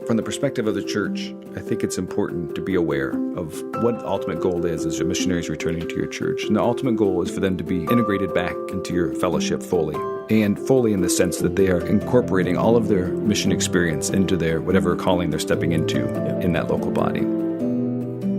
From the perspective of the church, I think it's important to be aware of what the ultimate goal is as your missionaries returning to your church. And the ultimate goal is for them to be integrated back into your fellowship fully. And fully in the sense that they are incorporating all of their mission experience into their whatever calling they're stepping into in that local body.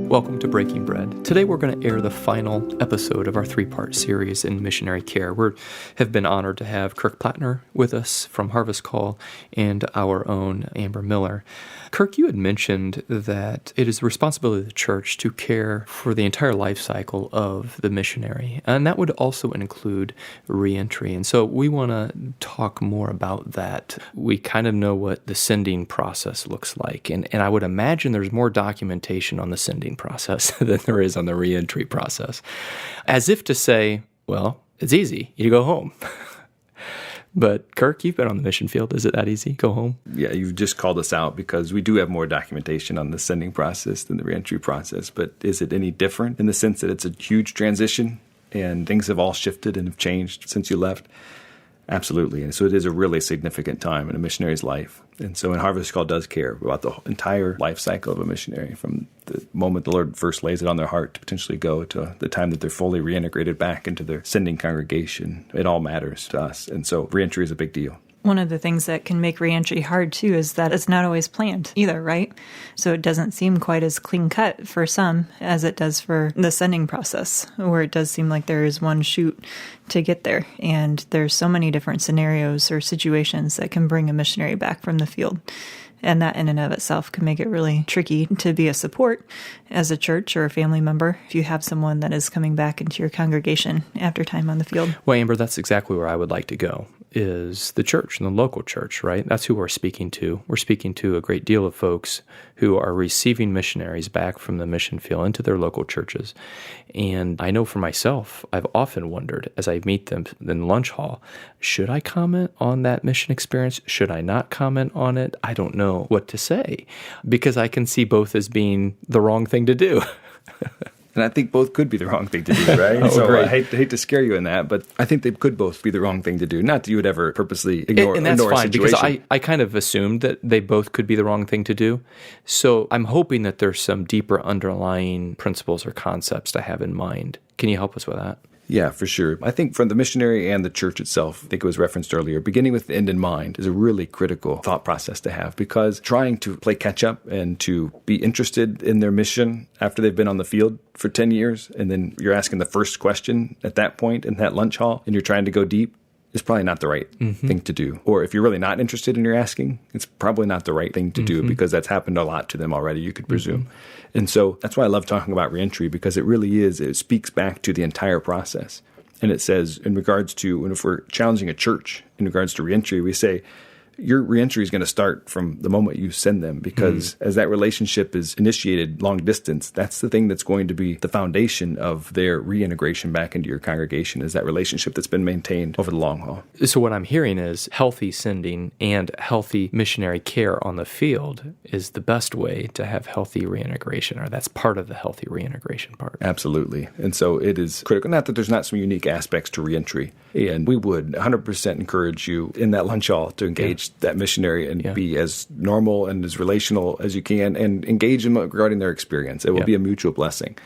Welcome to Breaking Bread. Today we're going to air the final episode of our three-part series in missionary care. We have been honored to have Kirk Plattner with us from Harvest Call and our own Amber Miller. Kirk, you had mentioned that it is the responsibility of the church to care for the entire life cycle of the missionary, and that would also include reentry. And so we want to talk more about that. We kind of know what the sending process looks like, and I would imagine there's more documentation on the sending process than there is on the reentry process. As if to say, well, it's easy. You go home. But Kirk, you've been on the mission field. Is it that easy? Go home? Yeah, you've just called us out because we do have more documentation on the sending process than the reentry process. But is it any different in the sense that it's a huge transition and things have all shifted and have changed since you left? Absolutely. And so it is a really significant time in a missionary's life. And so Harvest Call does care about the entire life cycle of a missionary, from the moment the Lord first lays it on their heart to potentially go to the time that they're fully reintegrated back into their sending congregation. It all matters to us. And so reentry is a big deal. One of the things that can make reentry hard, too, is that it's not always planned either, right? So it doesn't seem quite as clean-cut for some as it does for the sending process, where it does seem like there is one chute to get there. And there's so many different scenarios or situations that can bring a missionary back from the field. And that in and of itself can make it really tricky to be a support as a church or a family member if you have someone that is coming back into your congregation after time on the field. Well, Amber, that's exactly where I would like to go, is the church and the local church, right? That's who we're speaking to. We're speaking to a great deal of folks who are receiving missionaries back from the mission field into their local churches. And I know for myself, I've often wondered as I meet them in the lunch hall, should I comment on that mission experience? Should I not comment on it? I don't know what to say, because I can see both as being the wrong thing to do. And I think both could be the wrong thing to do, right? So great. I hate to scare you in that, but I think they could both be the wrong thing to do. Not that you would ever purposely ignore and that's ignore fine, a situation. because I kind of assumed that they both could be the wrong thing to do. So I'm hoping that there's some deeper underlying principles or concepts to have in mind. Can you help us with that? Yeah, for sure. I think from the missionary and the church itself, I think it was referenced earlier, beginning with the end in mind is a really critical thought process to have, because trying to play catch up and to be interested in their mission after they've been on the field for 10 years, and then you're asking the first question at that point in that lunch hall, and you're trying to go deep, is probably not the right thing to do. Or if you're really not interested in your asking, it's probably not the right thing to do, because that's happened a lot to them already, you could presume. And so that's why I love talking about reentry, because it really is, it speaks back to the entire process. And it says, in regards to, and if we're challenging a church in regards to reentry, we say, your reentry is going to start from the moment you send them, because as that relationship is initiated long distance, that's the thing that's going to be the foundation of their reintegration back into your congregation, is that relationship that's been maintained over the long haul. So what I'm hearing is healthy sending and healthy missionary care on the field is the best way to have healthy reintegration, or that's part of the healthy reintegration part. Absolutely. And so it is critical. Not that there's not some unique aspects to reentry. And we would 100% encourage you in that lunch hall to engage that missionary and be as normal and as relational as you can, and engage them regarding their experience. It will be a mutual blessing.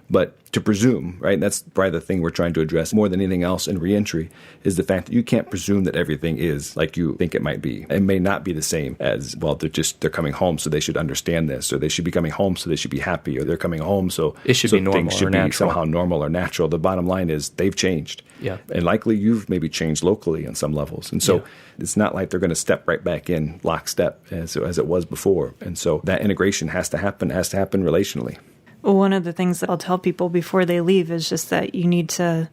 But to presume, right, that's probably the thing we're trying to address more than anything else in reentry, is the fact that you can't presume that everything is like you think it might be. It may not be the same as, well, they're coming home, so they should understand this, or they should be coming home, so they should be happy, or they're coming home, so it should be normal, things should be somehow normal or natural. The bottom line is they've changed. Yeah. And likely you've maybe changed locally on some levels. And so it's not like they're going to step right back in lockstep as it was before. And so that integration has to happen relationally. Well, one of the things that I'll tell people before they leave is just that you need to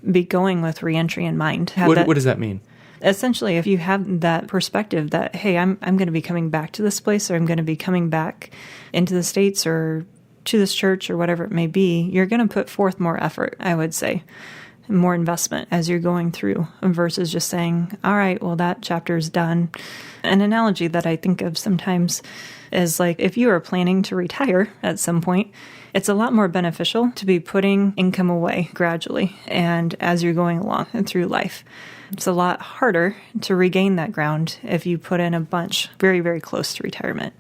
be going with reentry in mind. What does that mean? Essentially, if you have that perspective that, hey, I'm going to be coming back to this place, or I'm going to be coming back into the States or to this church or whatever it may be, you're going to put forth more effort, I would say, more investment as you're going through, versus just saying, all right, well, that chapter is done. An analogy that I think of sometimes is like, if you are planning to retire at some point, it's a lot more beneficial to be putting income away gradually and as you're going along and through life, It's a lot harder to regain that ground if you put in a bunch very, very close to retirement.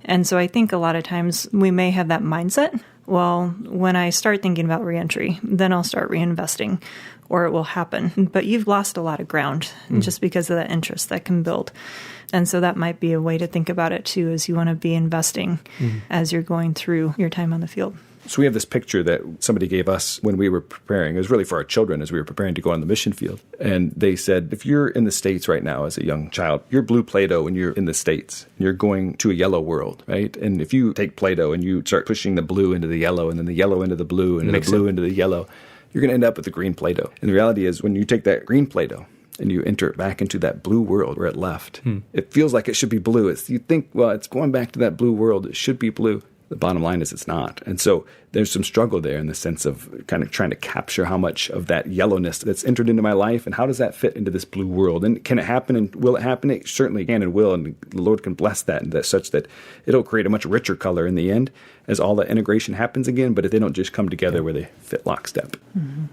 And so I think a lot of times we may have that mindset. Well, when I start thinking about reentry, then I'll start reinvesting, or it will happen. But you've lost a lot of ground just because of that interest that can build. And so that might be a way to think about it too, is you want to be investing as you're going through your time on the field. So we have this picture that somebody gave us when we were preparing. It was really for our children as we were preparing to go on the mission field. And they said, if you're in the States right now as a young child, you're blue Play-Doh when you're in the States. You're going to a yellow world, right? And if you take Play-Doh and you start pushing the blue into the yellow and then the yellow into the blue and the blue into the yellow, you're going to end up with the green Play-Doh. And the reality is when you take that green Play-Doh and you enter it back into that blue world where it left, it feels like it should be blue. You think, well, it's going back to that blue world. It should be blue. The bottom line is it's not. And so there's some struggle there in the sense of kind of trying to capture how much of that yellowness that's entered into my life and how does that fit into this blue world? And can it happen and will it happen? It certainly can and will. And the Lord can bless that and that such that it'll create a much richer color in the end as all that integration happens again, but if they don't just come together where they fit lockstep.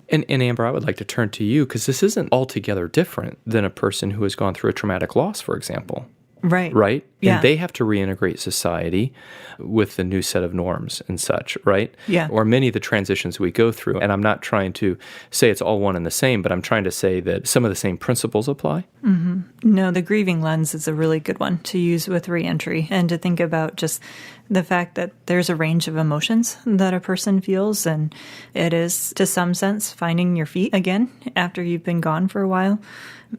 And Amber, I would like to turn to you because this isn't altogether different than a person who has gone through a traumatic loss, for example. Right? Yeah. And they have to reintegrate society with the new set of norms and such, right? Yeah. Or many of the transitions we go through. And I'm not trying to say it's all one and the same, but I'm trying to say that some of the same principles apply. No, the grieving lens is a really good one to use with reentry and to think about just the fact that there's a range of emotions that a person feels. And it is, to some sense, finding your feet again after you've been gone for a while.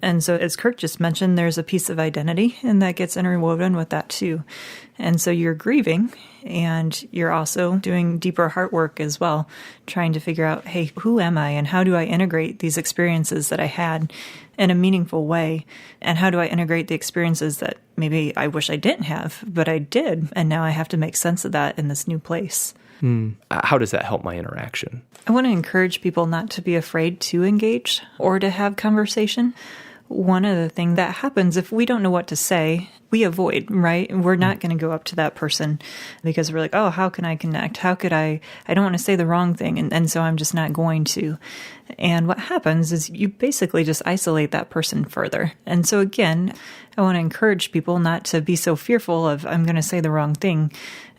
And so, as Kirk just mentioned, there's a piece of identity, and that gets interwoven with that too. And so you're grieving, and you're also doing deeper heart work as well, trying to figure out, hey, who am I, and how do I integrate these experiences that I had in a meaningful way? And how do I integrate the experiences that maybe I wish I didn't have, but I did, and now I have to make sense of that in this new place? How does that help my interaction? I want to encourage people not to be afraid to engage or to have conversation. One of the things that happens if we don't know what to say, we avoid, right? We're not going to go up to that person because we're like, oh, how can I connect? How could I don't want to say the wrong thing. And so I'm just not going to. And what happens is you basically just isolate that person further. And so again, I want to encourage people not to be so fearful of I'm going to say the wrong thing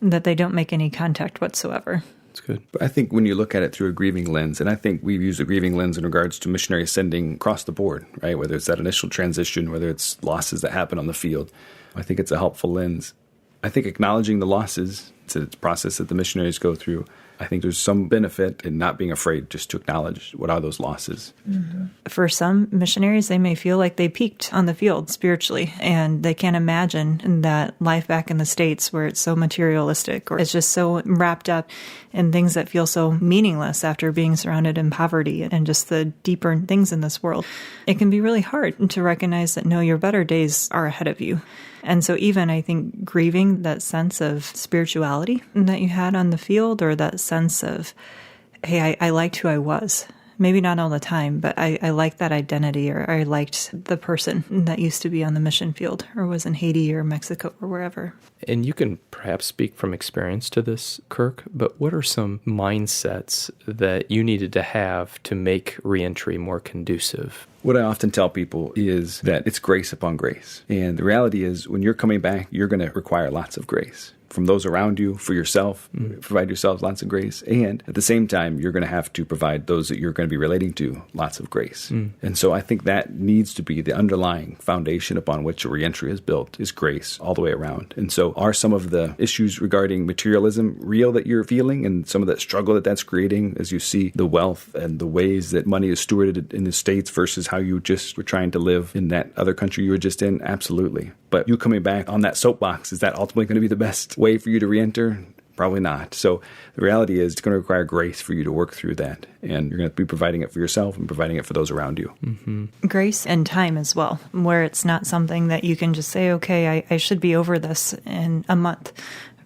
that they don't make any contact whatsoever. That's good. But I think when you look at it through a grieving lens, and I think we've used a grieving lens in regards to missionary sending across the board, right? Whether it's that initial transition, whether it's losses that happen on the field, I think it's a helpful lens. I think acknowledging the losses, it's a process that the missionaries go through. I think there's some benefit in not being afraid just to acknowledge what are those losses. For some missionaries, they may feel like they peaked on the field spiritually, and they can't imagine that life back in the States where it's so materialistic or it's just so wrapped up in things that feel so meaningless after being surrounded in poverty and just the deeper things in this world. It can be really hard to recognize that, no, your better days are ahead of you. And so even, I think, grieving that sense of spirituality that you had on the field, or that sense of, hey, I liked who I was. Maybe not all the time, but I liked that identity, or I liked the person that used to be on the mission field or was in Haiti or Mexico or wherever. And you can perhaps speak from experience to this, Kirk, but what are some mindsets that you needed to have to make reentry more conducive? What I often tell people is that it's grace upon grace. And the reality is when you're coming back, you're going to require lots of grace from those around you, for yourself, provide yourself lots of grace. And at the same time, you're going to have to provide those that you're going to be relating to lots of grace. And so I think that needs to be the underlying foundation upon which a reentry is built, is grace all the way around. And so are some of the issues regarding materialism real that you're feeling, and some of that struggle that that's creating as you see the wealth and the ways that money is stewarded in the States versus how you just were trying to live in that other country you were just in? Absolutely. But you coming back on that soapbox, is that ultimately going to be the best way for you to reenter? Probably not. So the reality is it's going to require grace for you to work through that. And you're going to be providing it for yourself and providing it for those around you. Grace and time as well, where it's not something that you can just say, okay, I should be over this in a month,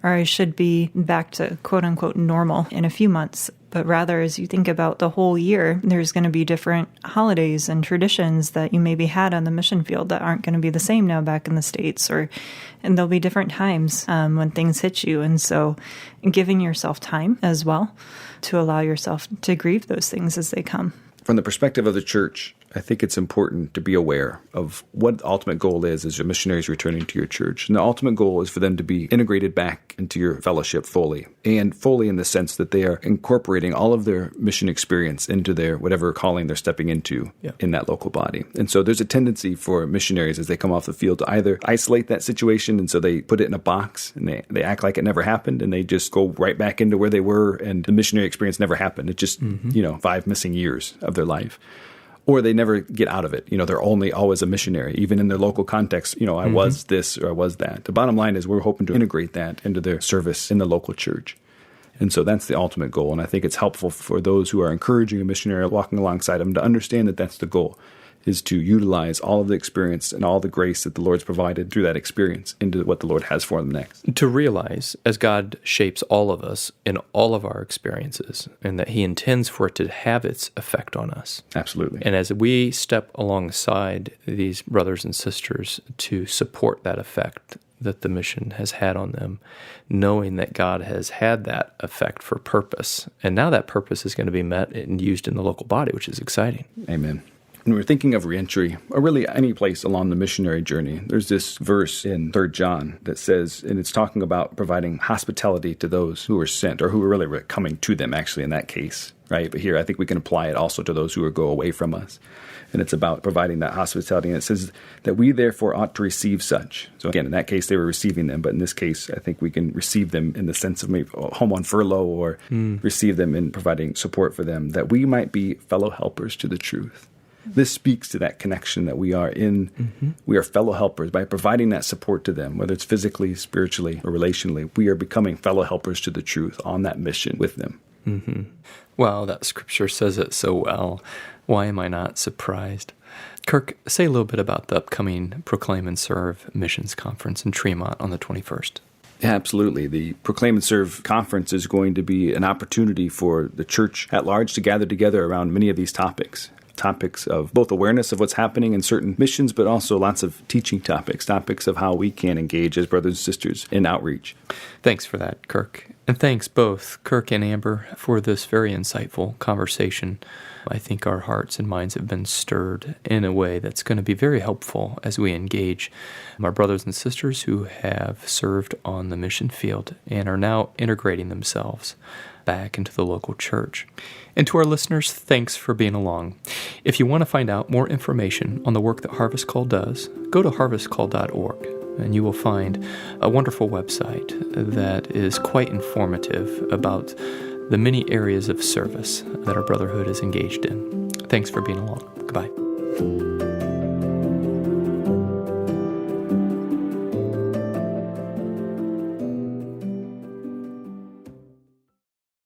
or I should be back to quote unquote normal in a few months. But rather, as you think about the whole year, there's going to be different holidays and traditions that you maybe had on the mission field that aren't going to be the same now back in the States, and there'll be different times when things hit you. And so giving yourself time as well to allow yourself to grieve those things as they come. From the perspective of the church, I think it's important to be aware of what the ultimate goal is as your missionaries returning to your church. And the ultimate goal is for them to be integrated back into your fellowship fully, and fully in the sense that they are incorporating all of their mission experience into their whatever calling they're stepping into in that local body. And so there's a tendency for missionaries as they come off the field to either isolate that situation, and so they put it in a box and they act like it never happened, and they just go right back into where they were, and the missionary experience never happened. It just, 5 missing years of their life. Or they never get out of it. They're only always a missionary, even in their local context. I was this or I was that. The bottom line is we're hoping to integrate that into their service in the local church. And so that's the ultimate goal. And I think it's helpful for those who are encouraging a missionary, walking alongside them, to understand that that's the goal, is to utilize all of the experience and all the grace that the Lord's provided through that experience into what the Lord has for them next. To realize, as God shapes all of us in all of our experiences, and that He intends for it to have its effect on us. Absolutely. And as we step alongside these brothers and sisters to support that effect that the mission has had on them, knowing that God has had that effect for purpose, and now that purpose is going to be met and used in the local body, which is exciting. Amen. When we're thinking of reentry, or really any place along the missionary journey, there's this verse in 3 John that says, and it's talking about providing hospitality to those who are sent, or who are really coming to them, actually, in that case, right? But here, I think we can apply it also to those who go away from us. And it's about providing that hospitality. And it says that we therefore ought to receive such. So again, in that case, they were receiving them. But in this case, I think we can receive them in the sense of maybe home on furlough, or receive them in providing support for them, that we might be fellow helpers to the truth. This speaks to that connection that we are in. We are fellow helpers by providing that support to them, whether it's physically, spiritually, or relationally. We are becoming fellow helpers to the truth on that mission with them. Wow, that scripture says it so well. Why am I not surprised? Kirk, say a little bit about the upcoming Proclaim and Serve Missions Conference in Tremont on the 21st. Yeah, absolutely. The Proclaim and Serve Conference is going to be an opportunity for the church at large to gather together around many of these topics of both awareness of what's happening in certain missions, but also lots of teaching topics of how we can engage as brothers and sisters in outreach. Thanks for that, Kirk. And thanks both, Kirk and Amber, for this very insightful conversation. I think our hearts and minds have been stirred in a way that's going to be very helpful as we engage our brothers and sisters who have served on the mission field and are now integrating themselves back into the local church. And to our listeners, thanks for being along. If you want to find out more information on the work that Harvest Call does, go to harvestcall.org, and you will find a wonderful website that is quite informative about the many areas of service that our brotherhood is engaged in. Thanks for being along. Goodbye.